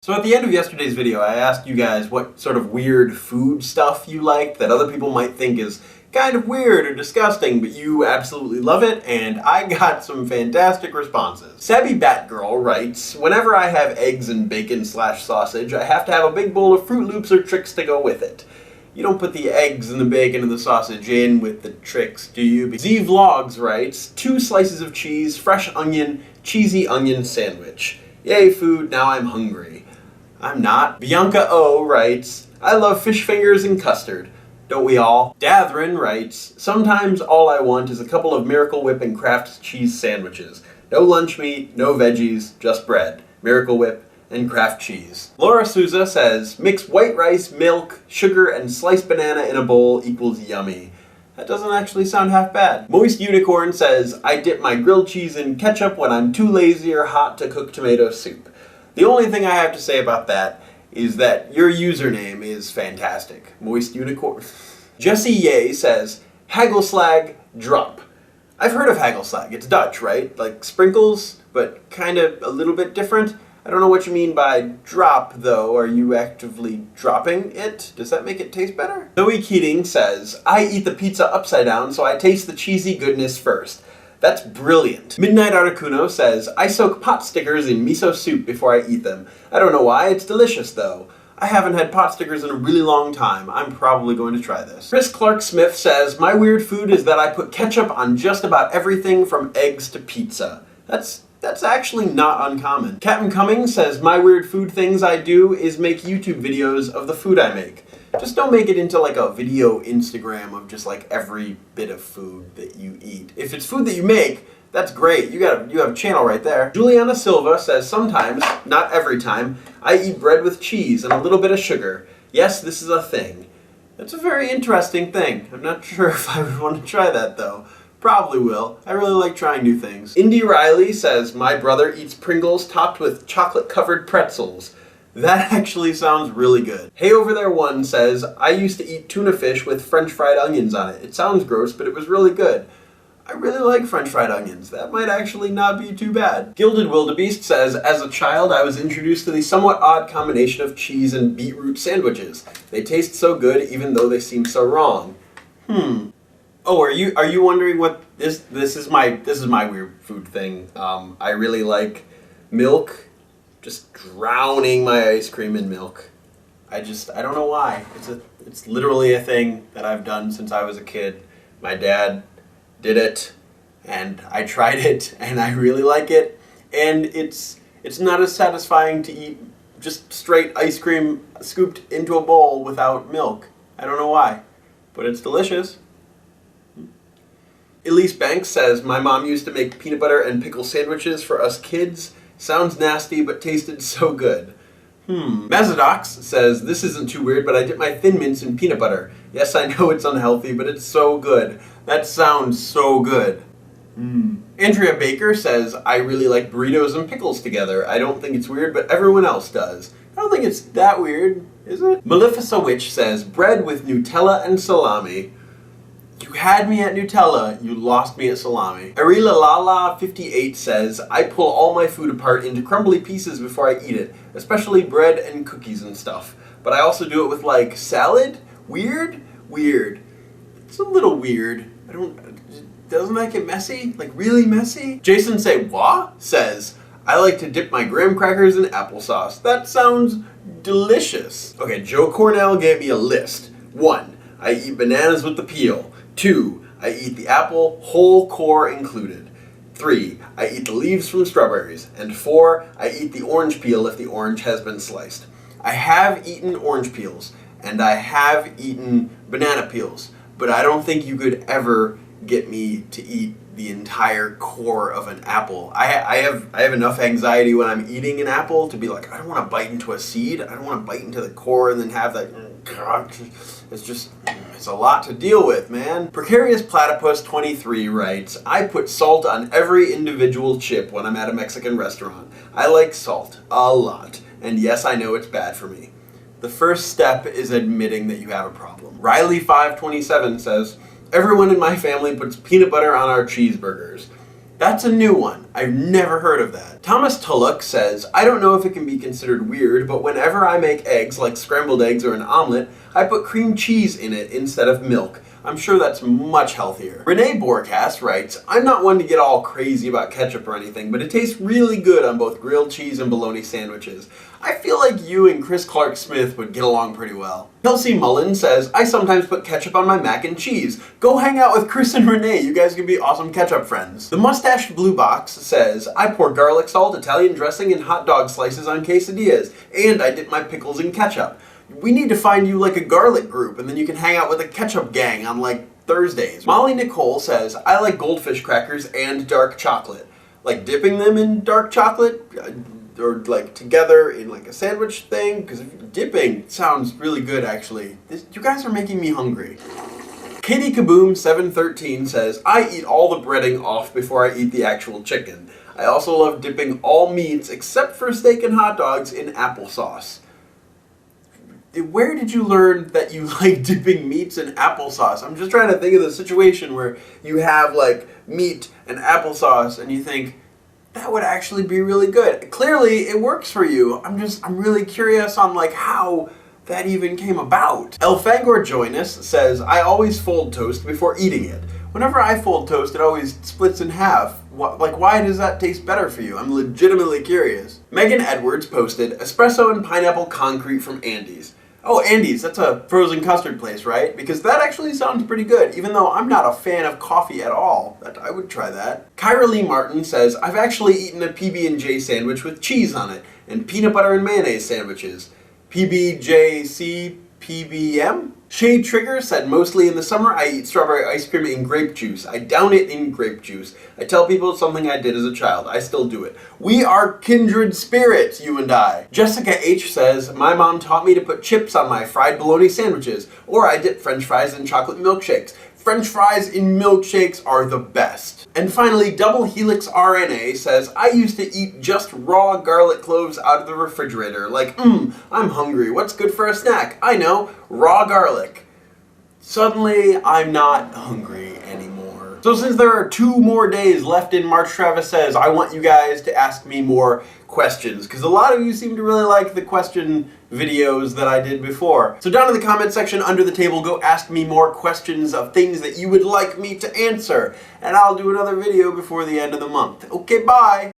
So at the end of yesterday's video, I asked you guys what sort of weird food stuff you liked that other people might think is kind of weird or disgusting, but you absolutely love it, and I got some fantastic responses. Sabby Batgirl writes, whenever I have eggs and bacon/sausage, I have to have a big bowl of Fruit Loops or Trix to go with it. You don't put the eggs and the bacon and the sausage in with the Trix, do you? Z Vlogs writes, 2 slices of cheese, fresh onion, cheesy onion sandwich. Yay food, now I'm hungry. I'm not. Bianca O writes, I love fish fingers and custard. Don't we all? Dathrin writes, sometimes all I want is a couple of Miracle Whip and Kraft cheese sandwiches. No lunch meat, no veggies, just bread. Miracle Whip and Kraft cheese. Laura Souza says, mix white rice, milk, sugar, and sliced banana in a bowl equals yummy. That doesn't actually sound half bad. Moist Unicorn says, I dip my grilled cheese in ketchup when I'm too lazy or hot to cook tomato soup. The only thing I have to say about that is that your username is fantastic. Moist Unicorn. Jesse Ye says, Hagelslag drop. I've heard of Hagelslag. It's Dutch, right? Like sprinkles, but kind of a little bit different. I don't know what you mean by drop, though. Are you actively dropping it? Does that make it taste better? Zoe Keating says, I eat the pizza upside down, so I taste the cheesy goodness first. That's brilliant. Midnight Articuno says, I soak pot stickers in miso soup before I eat them. I don't know why, it's delicious though. I haven't had pot stickers in a really long time. I'm probably going to try this. Chris Clark Smith says, my weird food is that I put ketchup on just about everything from eggs to pizza. That's actually not uncommon. Captain Cummings says, my weird food things I do is make YouTube videos of the food I make. Just don't make it into like a video Instagram of just like every bit of food that you eat. If it's food that you make, that's great. You have a channel right there. Juliana Silva says, sometimes, not every time, I eat bread with cheese and a little bit of sugar. Yes, this is a thing. That's a very interesting thing. I'm not sure if I would want to try that though. Probably will. I really like trying new things. Indy Riley says, my brother eats Pringles topped with chocolate-covered pretzels. That actually sounds really good. Hey Over There One says, I used to eat tuna fish with French fried onions on it. It sounds gross, but it was really good. I really like French fried onions. That might actually not be too bad. Gilded Wildebeest says, as a child I was introduced to the somewhat odd combination of cheese and beetroot sandwiches. They taste so good even though they seem so wrong. Oh, are you wondering what this is my weird food thing. I really like milk. Just drowning my ice cream in milk. I don't know why. It's literally a thing that I've done since I was a kid. My dad did it, and I tried it, and I really like it. And it's not as satisfying to eat just straight ice cream scooped into a bowl without milk. I don't know why, but it's delicious. Elise Banks says, my mom used to make peanut butter and pickle sandwiches for us kids. Sounds nasty, but tasted so good. Mazadox says, this isn't too weird, but I dip my Thin Mints in peanut butter. Yes, I know it's unhealthy, but it's so good. That sounds so good. Andrea Baker says, I really like burritos and pickles together. I don't think it's weird, but everyone else does. I don't think it's that weird, is it? Malefica Witch says, bread with Nutella and salami. You had me at Nutella, you lost me at salami. Arila Lala 58 says, I pull all my food apart into crumbly pieces before I eat it, especially bread and cookies and stuff. But I also do it with like salad? Weird? Weird. It's a little weird. Doesn't that get messy? Like really messy? Jason Say What says, I like to dip my graham crackers in applesauce. That sounds delicious. Okay, Joe Cornell gave me a list. 1, I eat bananas with the peel. 2, I eat the apple, whole core included. 3, I eat the leaves from strawberries. And 4, I eat the orange peel if the orange has been sliced. I have eaten orange peels, and I have eaten banana peels, but I don't think you could ever get me to eat the entire core of an apple. I have enough anxiety when I'm eating an apple to be like, I don't want to bite into a seed. I don't want to bite into the core and then have that. It's a lot to deal with, man. Precarious Platypus 23 writes, I put salt on every individual chip when I'm at a Mexican restaurant. I like salt a lot, and yes, I know it's bad for me. The first step is admitting that you have a problem. Riley527 says, everyone in my family puts peanut butter on our cheeseburgers. That's a new one. I've never heard of that. Thomas Tulloch says, I don't know if it can be considered weird, but whenever I make eggs, like scrambled eggs or an omelet, I put cream cheese in it instead of milk. I'm sure that's much healthier. Renee Borcast writes, I'm not one to get all crazy about ketchup or anything, but it tastes really good on both grilled cheese and bologna sandwiches. I feel like you and Chris Clark Smith would get along pretty well. Kelsey Mullen says, I sometimes put ketchup on my mac and cheese. Go hang out with Chris and Renee, you guys could be awesome ketchup friends. The Mustached Blue Box says, I pour garlic salt, Italian dressing, and hot dog slices on quesadillas, and I dip my pickles in ketchup. We need to find you like a garlic group, and then you can hang out with a ketchup gang on like Thursdays. Molly Nicole says, I like goldfish crackers and dark chocolate. Like dipping them in dark chocolate, or like together in like a sandwich thing, because dipping sounds really good actually. You guys are making me hungry. Katie Kaboom 713 says, I eat all the breading off before I eat the actual chicken. I also love dipping all meats except for steak and hot dogs in applesauce. Where did you learn that you like dipping meats in applesauce? I'm just trying to think of the situation where you have like meat and applesauce and you think, that would actually be really good. Clearly it works for you. I'm really curious on like how that even came about. Elfangor Joinus says, I always fold toast before eating it. Whenever I fold toast, it always splits in half. Why does that taste better for you? I'm legitimately curious. Megan Edwards posted, espresso and pineapple concrete from Andy's. Oh, Andy's, that's a frozen custard place, right? Because that actually sounds pretty good, even though I'm not a fan of coffee at all. I would try that. Kyra Lee Martin says, I've actually eaten a PB&J sandwich with cheese on it, and peanut butter and mayonnaise sandwiches. PBJC PBM? Shade Trigger said, mostly in the summer I eat strawberry ice cream in grape juice. I down it in grape juice. I tell people it's something I did as a child. I still do it. We are kindred spirits, you and I. Jessica H says, my mom taught me to put chips on my fried bologna sandwiches, or I dip french fries in chocolate milkshakes. French fries in milkshakes are the best. And finally, Double Helix RNA says, I used to eat just raw garlic cloves out of the refrigerator. Like, I'm hungry. What's good for a snack? I know, raw garlic. Suddenly, I'm not hungry anymore. So since there are 2 more days left in March Travis Says, I want you guys to ask me more questions, because a lot of you seem to really like the question videos that I did before. So down in the comment section under the table, go ask me more questions of things that you would like me to answer, and I'll do another video before the end of the month. Okay, bye!